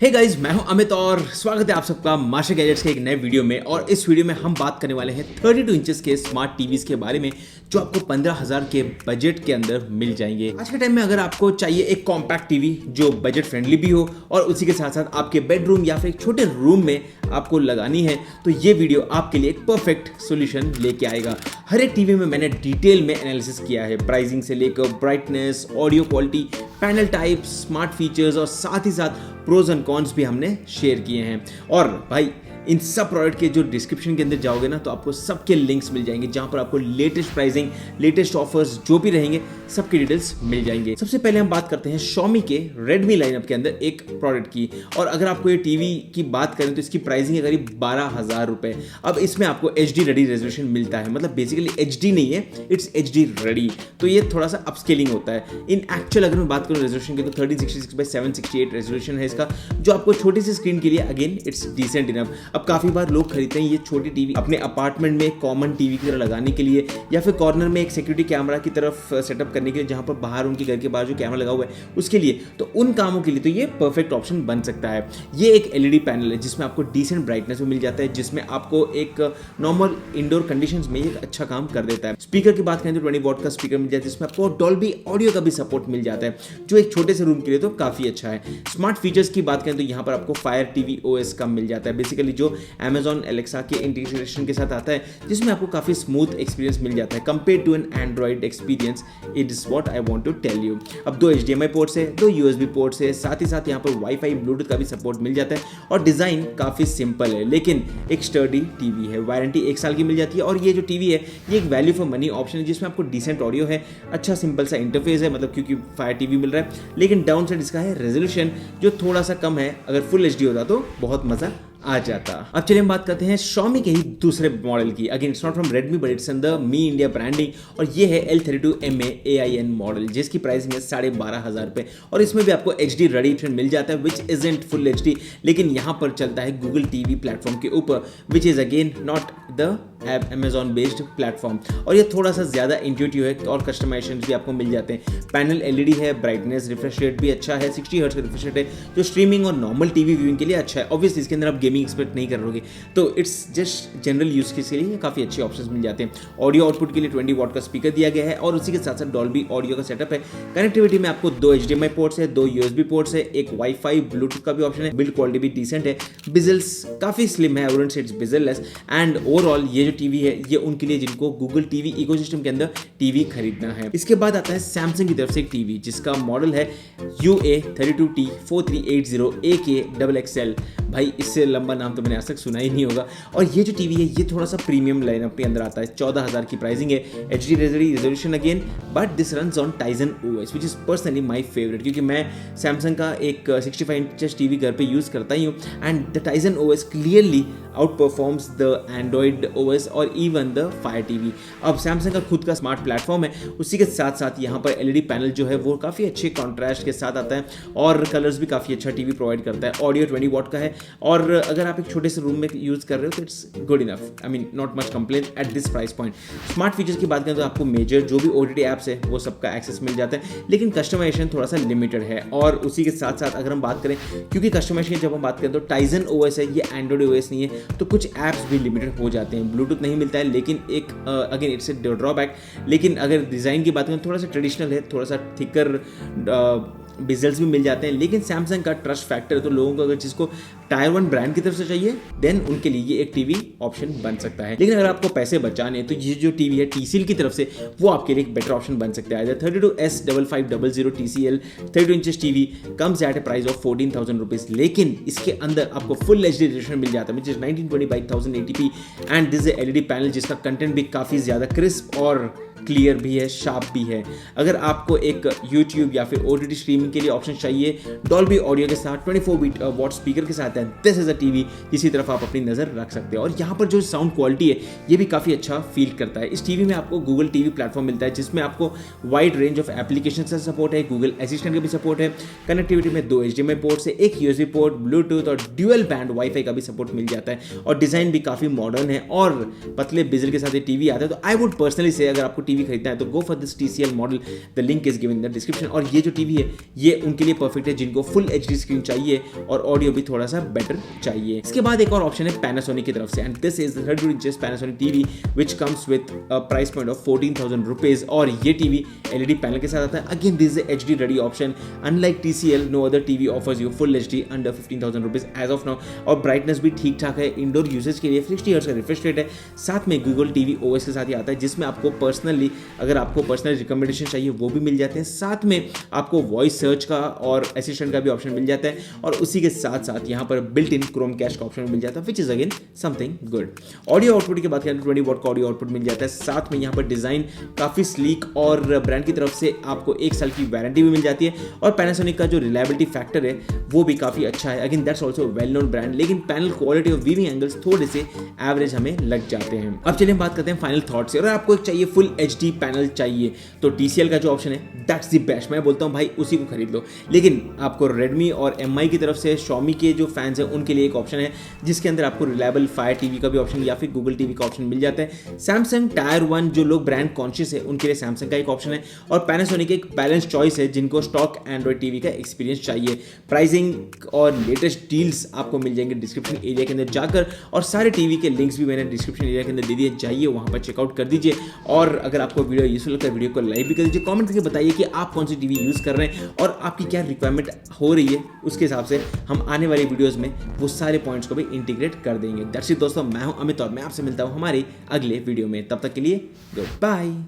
Hey guys, मैं हूं अमित और स्वागत है आप सबका मास्टर गैजेट्स के एक नए वीडियो में। और इस वीडियो में हम बात करने वाले हैं 32 इंचेस के स्मार्ट टीवीज के बारे में जो आपको 15,000 के बजट के अंदर मिल जाएंगे। आज के टाइम में अगर आपको चाहिए एक कॉम्पैक्ट टीवी जो बजट फ्रेंडली भी हो और उसी के साथ साथ आपके बेडरूम या फिर एक छोटे रूम में आपको लगानी है, तो ये वीडियो आपके लिए एक परफेक्ट सोल्यूशन लेके आएगा। हर एक टीवी में मैंने डिटेल में एनालिसिस किया है, प्राइसिंग से लेकर brightness, audio quality, panel type, smart features और साथ ही साथ प्रोज एंड कॉन्स भी हमने शेयर किए हैं। और भाई इन सब प्रोडक्ट के जो डिस्क्रिप्शन के अंदर जाओगे ना, तो आपको सबके लिंक्स मिल जाएंगे जहां पर आपको लेटेस्ट प्राइसिंग, लेटेस्ट ऑफर्स जो भी रहेंगे सबके डिटेल्स मिल जाएंगे। सबसे पहले हम बात करते हैं Xiaomi के Redmi लाइनअप के अंदर एक प्रोडक्ट की। और अगर आपको ये टीवी की बात करें तो इसकी प्राइसिंग है करीब 12,000 रुपए। अब इसमें आपको HD रेडी रेजोल्यूशन मिलता है, मतलब बेसिकली HD नहीं है, इट्स HD रेडी। तो ये थोड़ा सा अपस्केलिंग होता है। इन एक्चुअल अगर मैं बात करूँ रेजोल्यूशन की तो 1366x768 रेजोल्यूशन है इसका, जो आपको छोटी सी स्क्रीन के लिए अगेन इट्स डिसेंट इनफ। अब काफ़ी बार लोग खरीदते हैं ये छोटी टीवी अपने अपार्टमेंट में कॉमन टीवी की तरह लगाने के लिए, या फिर कॉर्नर में एक सिक्योरिटी कैमरा की तरफ सेटअप करने के लिए, जहां पर बाहर उनके घर के बाहर जो कैमरा लगा हुआ है उसके लिए। तो उन कामों के लिए तो ये परफेक्ट ऑप्शन बन सकता है। ये एक LED पैनल है जिसमें आपको डिसेंट ब्राइटनेस भी मिल जाता है, जिसमें आपको एक नॉर्मल इंडोर कंडीशंस में एक अच्छा काम कर देता है। स्पीकर की बात करें तो 20 वॉट का स्पीकर मिल जाता है, जिसमें आपको डॉल्बी ऑडियो का भी सपोर्ट मिल जाता है, जो एक छोटे से रूम के लिए तो काफ़ी अच्छा है। स्मार्ट फीचर्स की बात करें तो यहाँ पर आपको फायर TV OS का मिल जाता है, बेसिकली जो Amazon Alexa के इंटीग्रेशन के साथ आता है, जिसमें आपको काफ़ी स्मूथ एक्सपीरियंस मिल जाता है compare to an Android experience. It is what I want to tell you. अब 2 HDMI पोर्ट्स है, 2 USB पोर्ट्स है, साथ ही साथ यहाँ पर वाईफाई ब्लूटूथ का भी सपोर्ट मिल जाता है। और डिज़ाइन काफ़ी सिंपल है लेकिन एक स्टर्डी टीवी है। वारंटी 1 साल की मिल जाती है। और ये जो टीवी है ये एक वैल्यू फॉर मनी ऑप्शन है, जिसमें आपको डिसेंट ऑडियो है, अच्छा सिंपल सा इंटरफेस है, मतलब क्योंकि फायर TV मिल रहा है। लेकिन डाउन साइड इसका है रेजोल्यूशन जो थोड़ा सा कम है। अगर फुल HD होता तो बहुत मज़ा आ जाता। अब चलिए हम बात करते हैं Xiaomi के ही दूसरे मॉडल की। Again it's not from Redmi but it's in the me India branding, और ये है L32MA AIN मॉडल, जिसकी प्राइसिंग है 12,500 रुपए। और इसमें भी आपको HD रेडी ऑप्शन मिल जाता है, विच इजंट फुल HD, लेकिन यहाँ पर चलता है Google TV प्लेटफॉर्म के ऊपर, which is again not the Amazon based platform. और ये थोड़ा सा ज़्यादा इंट्यूटिव है और कस्टमाइजेशन भी आपको मिल जाते हैं। पैनल LED है, ब्राइटनेस रिफ्रेश रेट भी अच्छा है, 60 हर्ट्ज का रिफ्रेश रेट है, जो स्ट्रीमिंग और नॉर्मल टीवी व्यूइंग के लिए अच्छा है। ऑब्वियसली इसके अंदर आप गेमिंग एक्सपेक्ट नहीं कर रहोगे, तो इट्स जस्ट जनरल यूज के लिए काफ़ी अच्छे ऑप्शंस मिल जाते हैं। ऑडियो आउटपुट के लिए 20 वॉट का स्पीकर दिया गया है, और उसी के साथ साथ डॉल्बी ऑडियो का सेटअप है। कनेक्टिविटी में आपको 2 HDMI पोर्ट्स है, 2 USB पोर्ट्स है, एक वाईफाई ब्लूटूथ का भी ऑप्शन है। बिल्ड क्वालिटी भी डिसेंट है, बिजल्स काफ़ी स्लिम है, wouldn't say it's बिजललेस। And overall ये जो टीवी है ये उनके लिए जिनको गूगल टीवी इकोसिस्टम के अंदर टीवी खरीदना है। इसके बाद आता है सैमसंग की तरफ से एक टीवी जिसका मॉडल है UA32T4380AK XXL। भाई इससे लंबा नाम तो मैंने आज तक सुना ही नहीं होगा। और ये जो टीवी है ये थोड़ा सा प्रीमियम लाइनअप के अंदर आता है। 14,000 की प्राइसिंग है, HD resolution again, but this runs on Tizen OS which is personally my favourite, क्योंकि मैं सैमसंग का एक 65 इंचेस टीवी घर पे यूज करता ही हूँ। And the Tizen OS clearly out performs the Android OS और इवन द फायर TV। अब सैमसंग का खुद का स्मार्ट प्लेटफॉर्म है, उसी के साथ साथ यहाँ पर LED पैनल जो है वो काफ़ी अच्छे कॉन्ट्रास्ट के साथ आता है, और कलर्स भी काफ़ी अच्छा टीवी प्रोवाइड करता है। ऑडियो 20 वॉट का है, और अगर आप एक छोटे से रूम में यूज कर रहे हो तो it's good enough. I mean not much complain at this price point. Smart features की बात करें तो आपको मेजर जो भी OTT ऐप्स है वो सबका एक्सेस मिल जाता है, लेकिन कस्टमाइजेशन थोड़ा सा लिमिटेड है। और उसी के साथ साथ अगर हम बात करें, क्योंकि कस्टमाइजेशन की जब हम बात करें तो Tizen OS है, ये एंड्रॉइड OS नहीं है, तो कुछ ऐप्स भी लिमिटेड हो जाते हैं। ब्लूटूथ नहीं मिलता है, लेकिन एक अगेन इट्स ए ड्रॉबैक। लेकिन अगर डिज़ाइन की बात करें थोड़ा सा ट्रेडिशनल है, थोड़ा सा थिकर बिजल्स भी मिल जाते हैं। लेकिन सैमसंग का ट्रस्ट फैक्टर है, तो लोगों को अगर जिसको टायर 1 ब्रांड की तरफ से चाहिए देन उनके लिए ये एक टीवी ऑप्शन बन सकता है। लेकिन अगर आपको पैसे बचाने तो ये जो टीवी है TCL की तरफ से वो आपके लिए एक बेटर ऑप्शन बन सकता है। 32S5500 TCL 32 inches TV comes at A price of 14,000 rupees, लेकिन इसके अंदर आपको फुल HD रेजोल्यूशन मिल जाता है, which is 1920x1080p। And this LED panel जिसका कंटेंट भी काफ़ी ज़्यादा क्रिस्प और क्लियर भी है, शार्प भी है। अगर आपको एक YouTube या फिर OTT स्ट्रीमिंग के लिए ऑप्शन चाहिए डॉल्बी ऑडियो के साथ 24 वॉट स्पीकर के साथ है, दिस इज अ टीवी जिसकी तरफ आप अपनी नज़र रख सकते हैं। और यहाँ पर जो साउंड क्वालिटी है ये भी काफ़ी अच्छा फील करता है। इस टीवी में आपको गूगल TV प्लेटफॉर्म मिलता है, जिसमें आपको वाइड रेंज ऑफ एप्लीकेशन का सपोर्ट है, गूगल असिस्टेंट का भी सपोर्ट है। कनेक्टिविटी में 2 HDMI पोर्ट से, एक USB पोर्ट, ब्लूटूथ और ड्यूअल बैंड वाईफाई का भी सपोर्ट मिल जाता है। और डिज़ाइन भी काफ़ी मॉडर्न है और पतले बिजल के साथ ये टीवी आता है। तो आई वुड पर्सनली से अगर आपको टीवी खरीदना है तो go for this TCL model, the link is given in the description. और ये जो टीवी है ये उनके लिए परफेक्ट है जिनको फुल HD स्क्रीन चाहिए और ऑडियो भी थोड़ा सा बेटर चाहिए। इसके बाद एक और ऑप्शन है पैनासोनिक की तरफ से, and this is 32 inches Panasonic TV which comes with a price point of 14,000 rupees. और ये टीवी LED पैनल के साथ आता है। Again this is HD ready option, unlike TCL no other TV offers you full HD under 15,000 rupees as of now. और brightness भी ठीक ठाक है, इंडोर यूजेज के लिए 60 हर्ट्ज का रिफ्रेश रेट है। साथ में गूगल TV OS के साथ ही आता है जिसमें आपको पर्सनली अगर आपको पर्सनल रिकमेंडेशन चाहिए वो भी मिल जाते हैं। साथ में आपको वॉइस सर्च का और असिस्टेंट का भी ऑप्शन मिल जाता है और उसी के साथ साथ यहाँ पर बिल्ट इन क्रोम कैश का ऑप्शन मिल जाता है which is again something good. Audio output की बात करें तो 20 वॉट का ऑडियो आउटपुट मिल जाता है। साथ में यहाँ पर डिजाइन काफी स्लीक और ब्रांड की तरफ से आपको 1 साल की वारंटी भी मिल जाती है। और पैनासोनिक का जो रिलायबिलिटी फैक्टर है वो भी काफी अच्छा है। Again that's also well known brand, लेकिन पैनल क्वालिटी और वीविंग एंगल्स थोड़े से एवरेज हमें लग जाते हैं। अब चलिए हम बात करते हैं फाइनल थॉट्स से। अगर आपको एक चाहिए फुल HD पैनल चाहिए तो TCL का जो ऑप्शन है दैट्स द बेस्ट। मैं बोलता हूँ भाई उसी को खरीद लो। लेकिन आपको Redmi और MI की तरफ से Xiaomi के जो फैंस हैं उनके लिए एक ऑप्शन है जिसके अंदर आपको रिलायबल Fire TV का भी ऑप्शन या फिर Google TV का ऑप्शन मिल जाता है। Samsung Tier 1 जो लोग ब्रांड कॉन्शियस है उनके लिए Samsung का एक ऑप्शन है। और Panasonic एक बैलेंस चॉइस है जिनको स्टॉक Android TV का एक्सपीरियंस चाहिए। प्राइसिंग और लेटेस्ट डील्स आपको मिल जाएंगे डिस्क्रिप्शन एरिया के अंदर जाकर, और सारे टीवी के लिंक्स भी मैंने डिस्क्रिप्शन एरिया के अंदर दे दिए, जाइए वहाँ पर चेकआउट कर दीजिए। और अगर आपको वीडियो यूजफुल लगता है वीडियो को लाइक भी कर दीजिए, कमेंट करके बताइए कि आप कौन सी टीवी यूज़ कर रहे हैं और आपकी क्या रिक्वायरमेंट हो रही है। उसके हिसाब से हम आने वाली वीडियोस में वो सारे पॉइंट्स को भी इंटीग्रेट कर देंगे। दैट्स इट दोस्तों, मैं हूं अमित और मैं आपसे मिलता हूं हमारे अगले वीडियो में। तब तक के लिए गुड बाय।